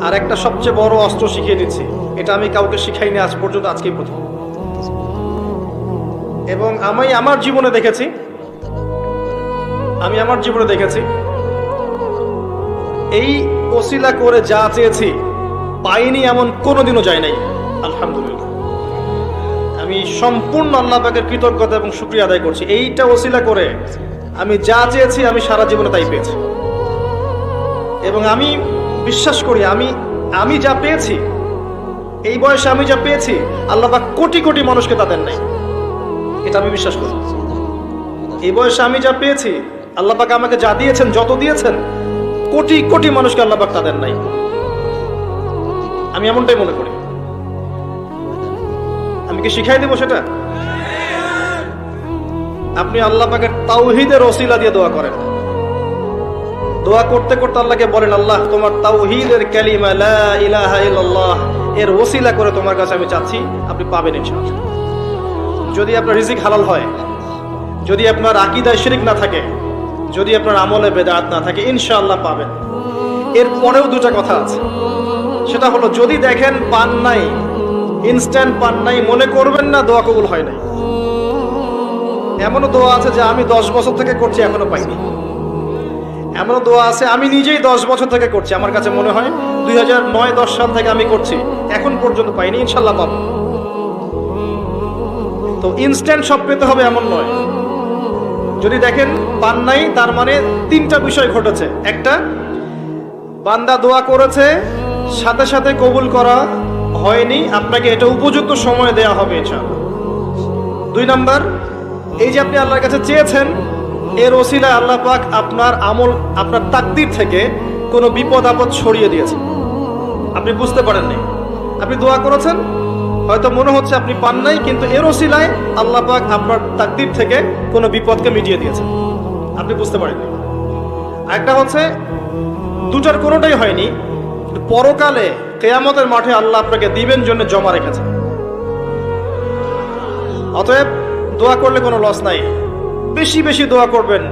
আর একটা সবচেয়ে বড় অস্ত্র শিখিয়ে দিচ্ছি, এটা আমি কাউকে শিখাইনি আজ পর্যন্ত, আজকেই প্রথম। এবং আমি আমার জীবনে দেখেছি এই ওসিলা করে যা চেয়েছি পাইনি এমন কোনোদিনও যায় নাই। আলহামদুলিল্লাহ, আমি সম্পূর্ণ আল্লাহ পাকের কৃতজ্ঞতা এবং শুকরিয়া আদায় করছি। এইটা ওসিলা করে আমি যা চেয়েছি আমি সারা জীবনে তাই পেয়েছি। এবং আমি বিশ্বাস করি আমি যা পেয়েছি, এই বয়সে আমি যা পেয়েছি, আল্লাহ পাক কোটি কোটি মানুষকে তা দেন নাই, এটা আমি বিশ্বাস করি। এই বয়সে আমি যা পেয়েছি, আল্লাহ পাক আমাকে যা দিয়েছেন, যত দিয়েছেন, কোটি কোটি মানুষকে আল্লাহ পাক তা দেন নাই, আমি এমনটাই মনে করি। আমি কি শিখাই দেবো সেটা? আপনি আল্লাহ পাকের তাওহীদের ওসিলা দিয়ে দোয়া করেন। দোয়া করতে করতে আল্লাহকে বলেন, আল্লাহ তোমার তাওহীদের কালিমা লা ইলাহা ইল্লাল্লাহ এর ওসিলা করে তোমার কাছে আমি চাচ্ছি, আপনি পাবেন ইনশাআল্লাহ। যদি আপনার রিজিক হালাল হয়, যদি আপনার আকীদায় শিরক না থাকে, যদি আপনার আমলে বেদাত না থাকে, ইনশাআল্লাহ পাবেন। এর পরেও দুটা কথা আছে, সেটা হলো যদি দেখেন পান নাই, ইনস্ট্যান্ট পান নাই, মনে করবেন না দোয়া কবুল হয় নাই। এমনও দোয়া আছে যে আমি 10 বছর থেকে করছি এখনো পাইনি। এমনও দোয়া আছে আমি নিজেই 10 বছর থেকে করছি, আমার কাছে মনে হয় 2009-10 সাল থেকে আমি করছি, এখন পর্যন্ত পাইনি, ইনশাল্লাহ পাবো। তো ইনস্ট্যান্ট সব পেতে হবে এমন নয়। যদি দেখেন পান নাই, তার মানে 3টা বিষয় ঘটেছে। একটা, বান্দা দোয়া করেছে, সাথে সাথে কবুল করা হয়নি, আপনাকে এটা উপযুক্ত সময় দেয়া হবে ইনশাআল্লাহ। 2 নাম্বার, এই যে আপনি আল্লাহর কাছে চেয়েছেন, এর ওসিলায় আল্লাহ পাক আপনার আমল, আপনার তাকদীর থেকে কোনো বিপদ আপদ সরিয়ে দিয়েছেন, আপনি বুঝতে পারেননি। আপনি দোয়া করেছেন, হয়তো মনে হচ্ছে আপনি পান নাই, কিন্তু এর ওসিলায় আল্লাহ পাক আপনার তাকদীর থেকে কোনো বিপদকে মিটিয়ে দিয়েছেন, আপনি বুঝতে পারেননি। একটা হচ্ছে দুটার কোনোটাই হয়নি, পরকালে কিয়ামতের মাঠে আল্লাহ আপনাকে দিবেন জন্য জমা রেখেছেন। অতএব দোয়া করলে কোনো লস নাই, বেশি বেশি দোয়া করবেন।